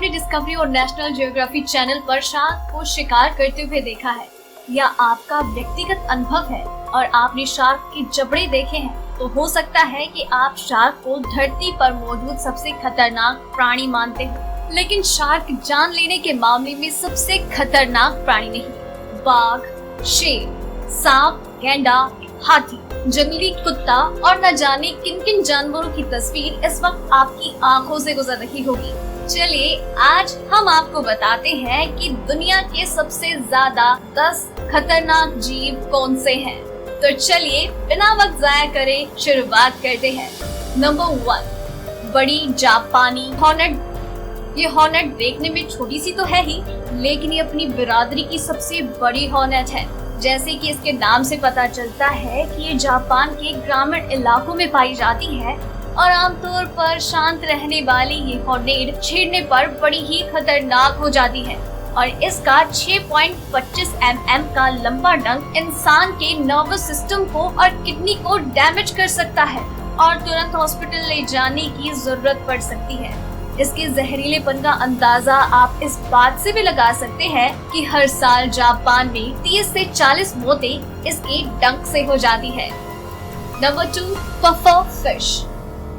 आपने डिस्कवरी और national geography channel पर शार्क को शिकार करते हुए देखा है या आपका व्यक्तिगत अनुभव है और आपने शार्क के जबड़े देखे हैं, तो हो सकता है कि आप शार्क को धरती पर मौजूद सबसे खतरनाक प्राणी मानते हो। लेकिन शार्क जान लेने के मामले में सबसे खतरनाक प्राणी नहीं। बाघ, शेर, सांप, गैंडा, हाथी, जंगली कुत्ता और न जाने किन किन जानवरों की तस्वीर इस वक्त आपकी आंखों से गुजर रही होगी। चलिए आज हम आपको बताते हैं कि दुनिया के सबसे ज्यादा 10 खतरनाक जीव कौन से हैं। तो चलिए बिना वक्त जाया करे शुरुआत करते हैं। नंबर 1, बड़ी जापानी हॉर्नेट। ये हॉर्नेट देखने में छोटी सी तो है ही, लेकिन ये अपनी बिरादरी की सबसे बड़ी हॉर्नेट है। जैसे कि इसके नाम से पता चलता है कि ये जापान के ग्रामीण इलाकों में पाई जाती है और आमतौर पर शांत रहने वाली ये हॉर्नेट छेड़ने पर बड़ी ही खतरनाक हो जाती है और इसका 6.25 mm का लंबा डंक इंसान के नर्वस सिस्टम को और किडनी को डैमेज कर सकता है और तुरंत हॉस्पिटल ले जाने की जरूरत पड़ सकती है। इसके जहरीलेपन का अंदाजा आप इस बात से भी लगा सकते हैं कि हर साल जापान में 30 से 40 मौतें इसके डंक से हो जाती है। Number 2, puffer fish.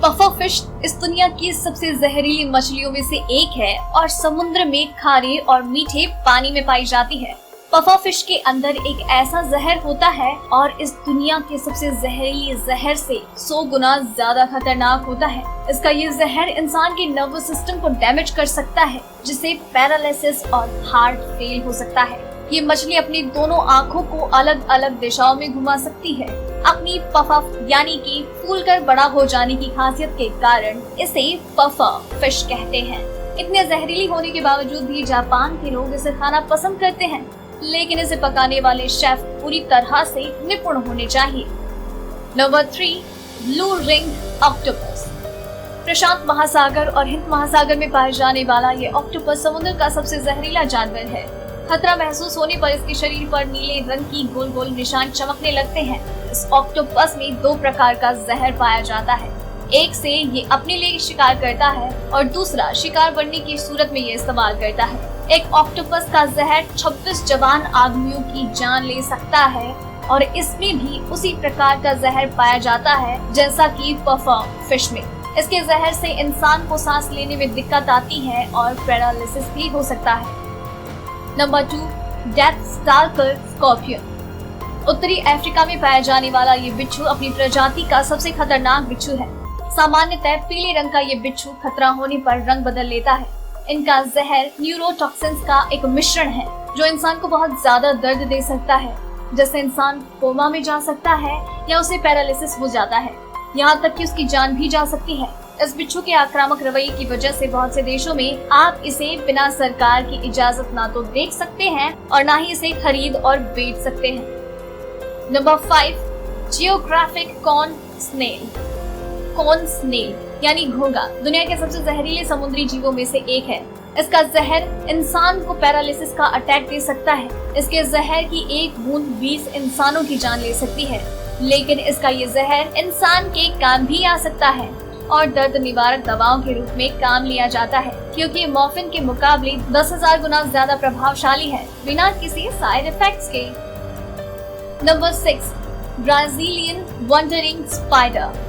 Puffer fish इस दुनिया की सबसे जहरीली मछलियों में से एक है और समुद्र में खारे और मीठे पानी में पाई जाती है। पफर फिश के अंदर एक ऐसा जहर होता है और इस दुनिया के सबसे जहरीली जहर से 100 गुना ज्यादा खतरनाक होता है। इसका ये जहर इंसान के नर्वस सिस्टम को डैमेज कर सकता है, जिससे पैरालिसिस और हार्ट फेल हो सकता है। ये मछली अपनी दोनों आँखों को अलग अलग दिशाओं में घुमा सकती है। अपनी पफर यानी कि फूलकर बड़ा हो जाने की खासियत के कारण इसे पफर फिश कहते हैं। इतने जहरीली होने के बावजूद भी जापान के लोग इसे खाना पसंद करते हैं, लेकिन इसे पकाने वाले शेफ पूरी तरह से निपुण होने चाहिए। Number 3, blue ring octopus. प्रशांत महासागर और हिंद महासागर में पाए जाने वाला ये ऑक्टोपस समुद्र का सबसे जहरीला जानवर है। खतरा महसूस होने पर इसके शरीर पर नीले रंग की गोल गोल निशान चमकने लगते हैं। इस ऑक्टोपस में 2 प्रकार का जहर पाया जाता है। एक से ये अपने लिए शिकार करता है और दूसरा शिकार बनने की सूरत में ये इस्तेमाल करता है। एक ऑक्टोपस का जहर 26 जवान आदमियों की जान ले सकता है और इसमें भी उसी प्रकार का जहर पाया जाता है जैसा कि पफर फिश में। इसके जहर से इंसान को सांस लेने में दिक्कत आती है और पैरालिसिस भी हो सकता है। Number 2, death stalker scorpion. उत्तरी अफ्रीका में पाया जाने वाला ये बिच्छू अपनी प्रजाति का सबसे खतरनाक बिच्छू है। सामान्यतः पीले रंग का ये बिच्छू खतरा होने पर रंग बदल लेता है। इनका जहर न्यूरोटॉक्सिन्स का एक मिश्रण है जो इंसान को बहुत ज्यादा दर्द दे सकता है, जिससे इंसान कोमा में जा सकता है या उसे पैरालिसिस हो जाता है, यहाँ तक कि उसकी जान भी जा सकती है। इस बिच्छू के आक्रामक रवैये की वजह से बहुत से देशों में आप इसे बिना सरकार की इजाजत ना तो देख सकते हैं और ना ही इसे खरीद और बेच सकते हैं। Number 5, geographic cone snail. Cone snail यानी घोंगा दुनिया के सबसे जहरीले समुद्री जीवों में से एक है। इसका जहर इंसान को पैरालिसिस का अटैक दे सकता है। इसके जहर की एक बूंद 20 इंसानों की जान ले सकती है, लेकिन इसका ये जहर इंसान के काम भी आ सकता है और दर्द निवारक दवाओं के रूप में काम लिया जाता है, क्योंकि मॉर्फिन के मुकाबले 10,000 गुना ज्यादा प्रभावशाली है बिना किसी साइड इफेक्ट्स के। Number 6, Brazilian wondering spider.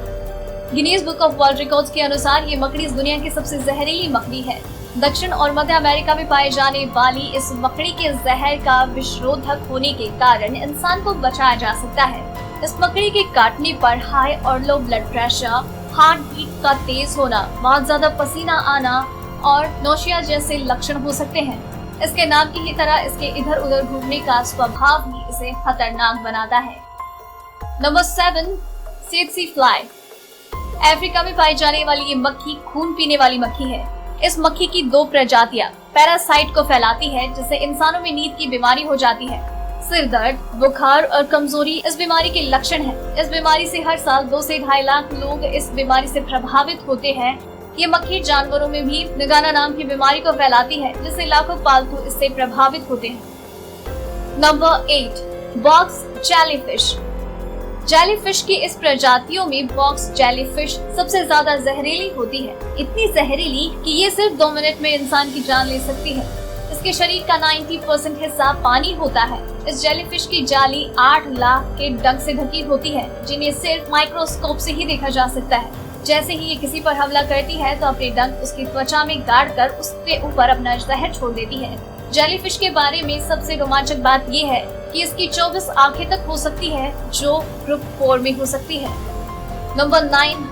Guinness book of world records के अनुसार ये मकड़ी इस दुनिया की सबसे जहरीली मकड़ी है। दक्षिण और मध्य अमेरिका में पाए जाने वाली इस मकड़ी के जहर का विषरोधक होने के कारण इंसान को बचाया जा सकता है। इस मकड़ी के काटने पर हाई और low blood pressure, heart beat का तेज होना, बहुत ज्यादा पसीना आना और नौशिया जैसे लक्षण हो सकते हैं। इसके नाम की ही तरह इसके इधर उधर घूमने का स्वभाव भी इसे खतरनाक बनाता है। Number 7, सेत्सी fly. अफ्रीका में पाई जाने वाली ये मक्खी खून पीने वाली मक्खी है। इस मक्खी की 2 प्रजातियां पैरासाइट को फैलाती है, जिससे इंसानों में नींद की बीमारी हो जाती है। सिर दर्द, बुखार और कमजोरी इस बीमारी के लक्षण हैं। इस बीमारी से हर साल 2 से 2.5 लाख लोग इस बीमारी से प्रभावित होते हैं। ये मक्खी जानवरों में भी निगाना नाम की बीमारी को फैलाती है, जिससे लाखों पालतू इससे प्रभावित होते हैं। Number 8, box jellyfish. जेलीफिश की इस प्रजातियों में बॉक्स जेलीफिश सबसे ज्यादा जहरीली होती है, इतनी जहरीली कि ये सिर्फ 2 मिनट में इंसान की जान ले सकती है। इसके शरीर का 90% हिस्सा पानी होता है। इस जेलीफिश की जाली 8 लाख के डंक से ढकी होती है, जिन्हें सिर्फ माइक्रोस्कोप से ही देखा जा सकता है। जैसे ही ये किसी पर हमला करती है तो अपने डंक उसकी त्वचा में गाड़ कर उसके ऊपर अपना जहर छोड़ देती है। जेलीफिश के बारे में सबसे रोमांचक बात ये है कि इसकी 24 आंखें तक हो सकती है, जो ग्रुप 4 में हो सकती है। Number 9,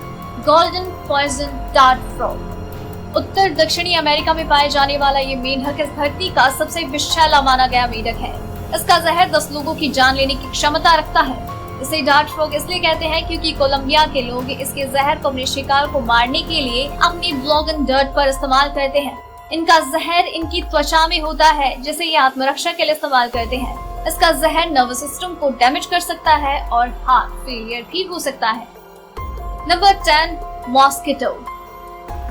golden poison dart frog. उत्तर दक्षिणी अमेरिका में पाए जाने वाला ये मेंढक इस धरती का सबसे विषैला माना गया मेंढक है। इसका जहर 10 लोगों की जान लेने की क्षमता रखता है। इसे डार्ट फ्रॉग इसलिए कहते हैं क्योंकि कोलंबिया के लोग इसके जहर को अपने शिकार को मारने के लिए अपनी ब्लॉगन डर्ट पर इस्तेमाल करते हैं। इनका जहर इनकी त्वचा में होता है, जिसे ये आत्मरक्षा के लिए इस्तेमाल करते हैं। इसका जहर नर्वस सिस्टम को डैमेज कर सकता है और हार्ट फेलियर भी हो सकता है। Number 10, mosquito.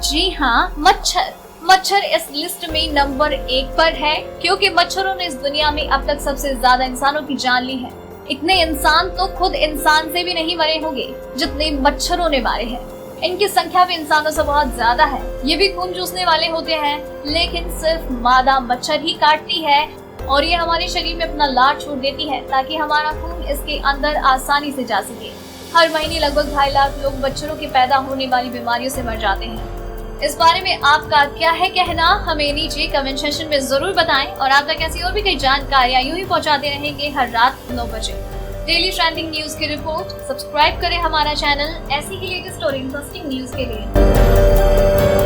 जी हाँ, मच्छर इस लिस्ट में नंबर 1 पर है, क्योंकि मच्छरों ने इस दुनिया में अब तक सबसे ज्यादा इंसानों की जान ली है। इतने इंसान तो खुद इंसान से भी नहीं मरे होंगे जितने मच्छरों ने मारे हैं। इनकी संख्या भी इंसानों से बहुत ज्यादा है। ये भी खून चूसने वाले होते हैं, लेकिन सिर्फ मादा मच्छर ही काटती है और ये हमारे शरीर में अपना लार छोड़ देती है ताकि हमारा खून इसके अंदर आसानी से जा सके। हर महीने लगभग 2.5 लाख लोग मच्छरों के पैदा होने वाली बीमारियों से मर जाते हैं। इस बारे में आपका क्या है कहना, हमें नीचे कमेंट सेक्शन में जरूर बताएं और आप तक ऐसी और भी कई जानकारियां यूं ही पहुंचाते रहेंगे हर रात 9 बजे। डेली ट्रेंडिंग न्यूज की रिपोर्ट सब्सक्राइब करें हमारा चैनल ऐसी ही लेटेस्ट और इंटरेस्टिंग न्यूज के लिए।